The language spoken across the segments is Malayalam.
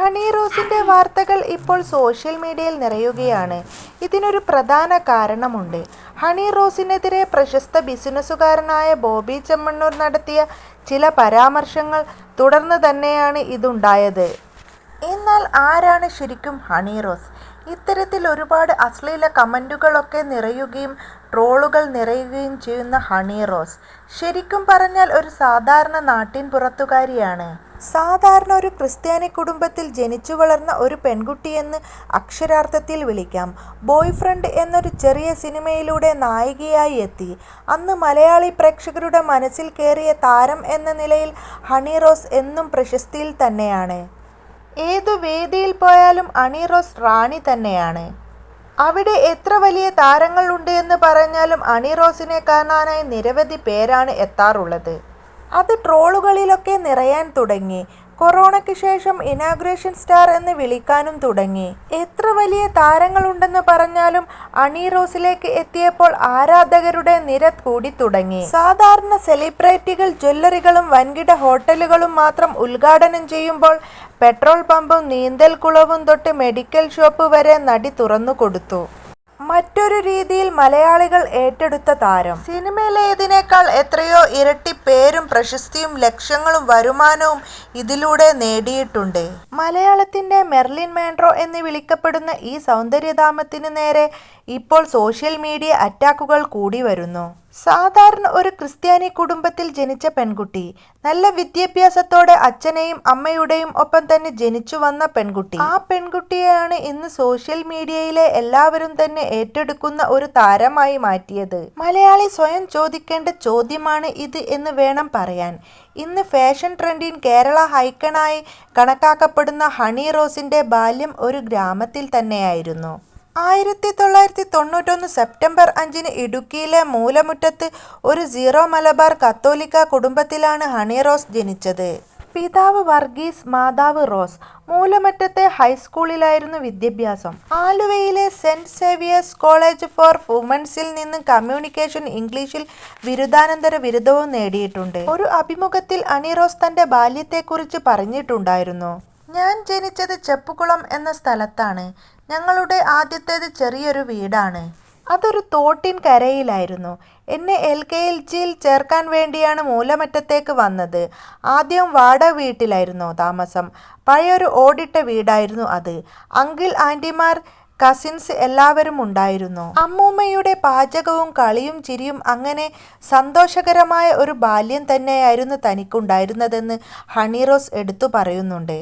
ഹണി റോസിന്റെ വാർത്തകൾ ഇപ്പോൾ സോഷ്യൽ മീഡിയയിൽ നിറയുകയാണ്. ഇതിനൊരു പ്രധാന കാരണമുണ്ട്. ഹണി റോസിനെതിരെ പ്രശസ്ത ബിസിനസ്സുകാരനായ ബോബി ചെമ്മണ്ണൂർ നടത്തിയ ചില പരാമർശങ്ങൾ തുടർന്ന് തന്നെയാണ് ഇതുണ്ടായത്. എന്നാൽ ആരാണ് ശരിക്കും ഹണി റോസ്? ഇത്തരത്തിൽ ഒരുപാട് അശ്ലീല കമന്റുകളൊക്കെ നിറയുകയും ട്രോളുകൾ നിറയുകയും ചെയ്യുന്ന ഹണി റോസ് ശരിക്കും പറഞ്ഞാൽ ഒരു സാധാരണ നാട്ടിൻപുറത്തുകാരിയാണ്. സാധാരണ ഒരു ക്രിസ്ത്യാനി കുടുംബത്തിൽ ജനിച്ചു വളർന്ന ഒരു പെൺകുട്ടിയെന്ന് അക്ഷരാർത്ഥത്തിൽ വിളിക്കാം. ബോയ് ഫ്രണ്ട് എന്നൊരു ചെറിയ സിനിമയിലൂടെ നായികയായി എത്തി. അന്ന് മലയാളി പ്രേക്ഷകരുടെ മനസ്സിൽ കയറിയ താരം എന്ന നിലയിൽ ഹണി റോസ് എന്നും പ്രശസ്തിയിൽ തന്നെയാണ്. ഏതു വേദിയിൽ പോയാലും ഹണി റോസ് റാണി തന്നെയാണ്. അവിടെ എത്ര വലിയ താരങ്ങൾ ഉണ്ട് എന്ന് പറഞ്ഞാലും ഹണി റോസിനെ കാണാനായി നിരവധി പേരാണ് എത്താറുള്ളത്. അത് ട്രോളുകളിലൊക്കെ നിറയാൻ തുടങ്ങി. കൊറോണയ്ക്ക് ശേഷം ഇനാഗുറേഷൻ സ്റ്റാർ എന്ന് വിളിക്കാനും തുടങ്ങി. എത്ര വലിയ താരങ്ങളുണ്ടെന്ന് പറഞ്ഞാലും ഹണി റോസിലേക്ക് എത്തിയപ്പോൾ ആരാധകരുടെ നിര കൂടി തുടങ്ങി. സാധാരണ സെലിബ്രിറ്റികൾ ജ്വല്ലറികളും വൻകിട ഹോട്ടലുകളും മാത്രം ഉദ്ഘാടനം ചെയ്യുമ്പോൾ പെട്രോൾ പമ്പും നീന്തൽക്കുളവും തൊട്ട് മെഡിക്കൽ ഷോപ്പ് വരെ നടി തുറന്നു കൊടുത്തു. മറ്റൊരു രീതിയിൽ മലയാളികൾ ഏറ്റെടുത്ത താരം സിനിമയിലേതിനേക്കാൾ എത്രയോ ഇരട്ടി പേരും പ്രശസ്തിയും ലക്ഷങ്ങളും വരുമാനവും ഇതിലൂടെ നേടിയിട്ടുണ്ട്. മലയാളത്തിന്റെ മെർലിൻ മോൺറോ എന്ന് വിളിക്കപ്പെടുന്ന ഈ സൗന്ദര്യധാമത്തിന് നേരെ ഇപ്പോൾ സോഷ്യൽ മീഡിയ അറ്റാക്കുകൾ കൂടി വരുന്നു. സാധാരണ ഒരു ക്രിസ്ത്യാനി കുടുംബത്തിൽ ജനിച്ച പെൺകുട്ടി, നല്ല വിദ്യാഭ്യാസത്തോടെ അച്ഛനെയും അമ്മയുടെയും ഒപ്പം തന്നെ ജനിച്ചു വന്ന പെൺകുട്ടി. ആ പെൺകുട്ടിയെയാണ് ഇന്ന് സോഷ്യൽ മീഡിയയിലെ എല്ലാവരും തന്നെ ഏറ്റെടുക്കുന്ന ഒരു താരമായി മാറ്റിയത്. മലയാളി സ്വയം ചോദിക്കേണ്ട ചോദ്യമാണ് ഇത് എന്ന് വേണം പറയാൻ. ഇന്ന് ഫാഷൻ ട്രെൻഡിൻ കേരള ഐക്കണായി കണക്കാക്കപ്പെടുന്ന ഹണി റോസിന്റെ ബാല്യം ഒരു ഗ്രാമത്തിൽ തന്നെയായിരുന്നു. 1991 സെപ്റ്റംബർ 5 ഇടുക്കിയിലെ മൂലമുറ്റത്ത് ഒരു സീറോ മലബാർ കത്തോലിക്ക കുടുംബത്തിലാണ് ഹണി റോസ് ജനിച്ചത്. പിതാവ് വർഗീസ്, മാതാവ് റോസ്. മൂലമറ്റത്തെ ഹൈസ്കൂളിലായിരുന്നു വിദ്യാഭ്യാസം. ആലുവയിലെ സെന്റ് സേവിയേഴ്സ് കോളേജ് ഫോർ വുമൻസിൽ നിന്ന് കമ്മ്യൂണിക്കേഷൻ ഇംഗ്ലീഷിൽ ബിരുദാനന്തര ബിരുദവും നേടിയിട്ടുണ്ട്. ഒരു അഭിമുഖത്തിൽ ഹണി റോസ് തന്റെ ബാല്യത്തെക്കുറിച്ച് പറഞ്ഞിട്ടുണ്ടായിരുന്നു. ഞാൻ ജനിച്ചത് ചെപ്പുകുളം എന്ന സ്ഥലത്താണ്. ഞങ്ങളുടെ ആദ്യത്തേത് ചെറിയൊരു വീടാണ്. അതൊരു തോട്ടിൻ കരയിലായിരുന്നു. എന്നെ LKG ചേർക്കാൻ വേണ്ടിയാണ് മൂലമറ്റത്തേക്ക് വന്നത്. ആദ്യം വാടക വീട്ടിലായിരുന്നു താമസം. പഴയൊരു ഓടിട്ട വീടായിരുന്നു അത്. അങ്കിൾ, ആന്റിമാർ, കസിൻസ് എല്ലാവരും ഉണ്ടായിരുന്നു. അമ്മൂമ്മയുടെ പാചകവും കളിയും ചിരിയും, അങ്ങനെ സന്തോഷകരമായ ഒരു ബാല്യം തന്നെയായിരുന്നു തനിക്കുണ്ടായിരുന്നതെന്ന് ഹണി റോസ് എടുത്തു പറയുന്നുണ്ട്.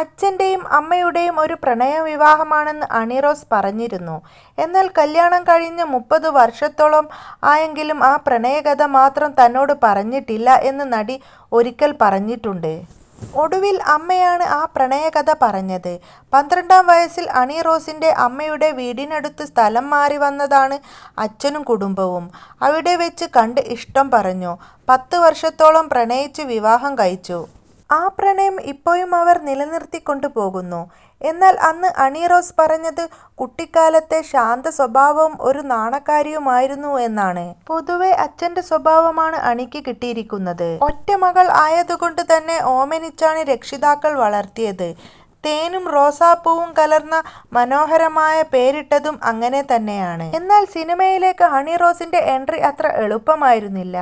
അച്ഛൻ്റെയും അമ്മയുടെയും ഒരു പ്രണയവിവാഹമാണെന്ന് ഹണി റോസ് പറഞ്ഞിരുന്നു. എന്നാൽ കല്യാണം കഴിഞ്ഞ് 30 വർഷത്തോളം ആയെങ്കിലും ആ പ്രണയകഥ മാത്രം തന്നോട് പറഞ്ഞിട്ടില്ല എന്ന് നടി ഒരിക്കൽ പറഞ്ഞിട്ടുണ്ട്. ഒടുവിൽ അമ്മയാണ് ആ പ്രണയകഥ പറഞ്ഞത്. 12ാം വയസ്സിൽ ഹണി റോസിന്റെ അമ്മയുടെ വീടിനടുത്ത് സ്ഥലം മാറി വന്നതാണ് അച്ഛനും കുടുംബവും. അവിടെ വെച്ച് കണ്ട് ഇഷ്ടം പറഞ്ഞു. 10 വർഷത്തോളം പ്രണയിച്ച് വിവാഹം കഴിച്ചു. ആ പ്രണയം ഇപ്പോഴും അവർ നിലനിർത്തിക്കൊണ്ടു പോകുന്നു. എന്നാൽ അന്ന് ഹണി റോസ് പറഞ്ഞത് കുട്ടിക്കാലത്തെ ശാന്ത സ്വഭാവവും ഒരു നാണക്കാരിയുമായിരുന്നു എന്നാണ്. പൊതുവെ അച്ഛന്റെ സ്വഭാവമാണ് ഹണിക്ക് കിട്ടിയിരിക്കുന്നത്. ഒറ്റ മകൾ ആയതുകൊണ്ട് തന്നെ ഓമനിച്ചാണ് രക്ഷിതാക്കൾ വളർത്തിയത്. തേനും റോസാപ്പൂവും കലർന്ന മനോഹരമായ പേരിട്ടതും അങ്ങനെ തന്നെയാണ്. എന്നാൽ സിനിമയിലേക്ക് ഹണി റോസിന്റെ എൻട്രി അത്ര എളുപ്പമായിരുന്നില്ല.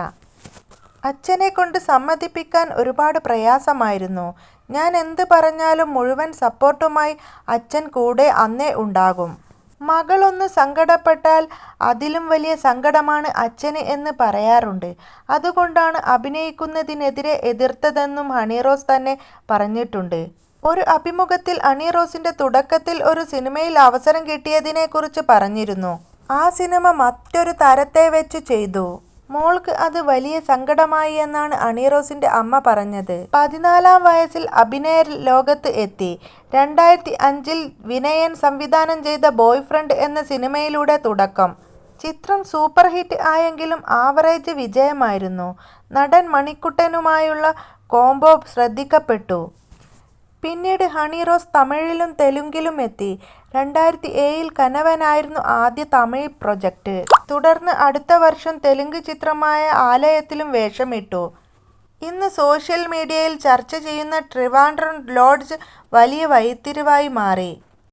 അച്ഛനെ കൊണ്ട് സമ്മതിപ്പിക്കാൻ ഒരുപാട് പ്രയാസമായിരുന്നു. ഞാൻ എന്ത് പറഞ്ഞാലും മുഴുവൻ സപ്പോർട്ടുമായി അച്ഛൻ കൂടെ അന്നേ ഉണ്ടാകും. മകളൊന്ന് സങ്കടപ്പെട്ടാൽ അതിലും വലിയ സങ്കടമാണ് അച്ഛന് എന്ന് പറയാറുണ്ട്. അതുകൊണ്ടാണ് അഭിനയിക്കുന്നതിനെതിരെ എതിർത്തതെന്നും ഹണി റോസ് തന്നെ പറഞ്ഞിട്ടുണ്ട്. ഒരു അഭിമുഖത്തിൽ ഹണി റോസിന്റെ തുടക്കത്തിൽ ഒരു സിനിമയിൽ അവസരം കിട്ടിയതിനെ കുറിച്ച് പറഞ്ഞിരുന്നു. ആ സിനിമ മറ്റൊരു താരത്തെ വെച്ച് ചെയ്തു. മോൾക്ക് അത് വലിയ സങ്കടമായി എന്നാണ് ഹണി റോസിന്റെ അമ്മ പറഞ്ഞത്. 14ാം വയസ്സിൽ അഭിനയ ലോകത്ത് എത്തി. 2005 വിനയൻ സംവിധാനം ചെയ്ത ബോയ് ഫ്രണ്ട് എന്ന സിനിമയിലൂടെ തുടക്കം. ചിത്രം സൂപ്പർ ഹിറ്റ് ആയെങ്കിലും ആവറേജ് വിജയമായിരുന്നു. നടൻ മണിക്കുട്ടനുമായുള്ള കോംബോ ശ്രദ്ധിക്കപ്പെട്ടു. പിന്നീട് ഹണി റോസ് തമിഴിലും തെലുങ്കിലും എത്തി. 2007 കനവനായിരുന്നു ആദ്യ തമിഴ് പ്രൊജക്റ്റ്. തുടർന്ന് അടുത്ത വർഷം തെലുങ്ക് ചിത്രമായ ആലയത്തിലും വേഷമിട്ടു. ഇന്ന് സോഷ്യൽ മീഡിയയിൽ ചർച്ച ചെയ്യുന്ന ട്രിവാൻഡ്രം ലോഡ്ജ് വലിയ വഴിത്തിരിവായി മാറി.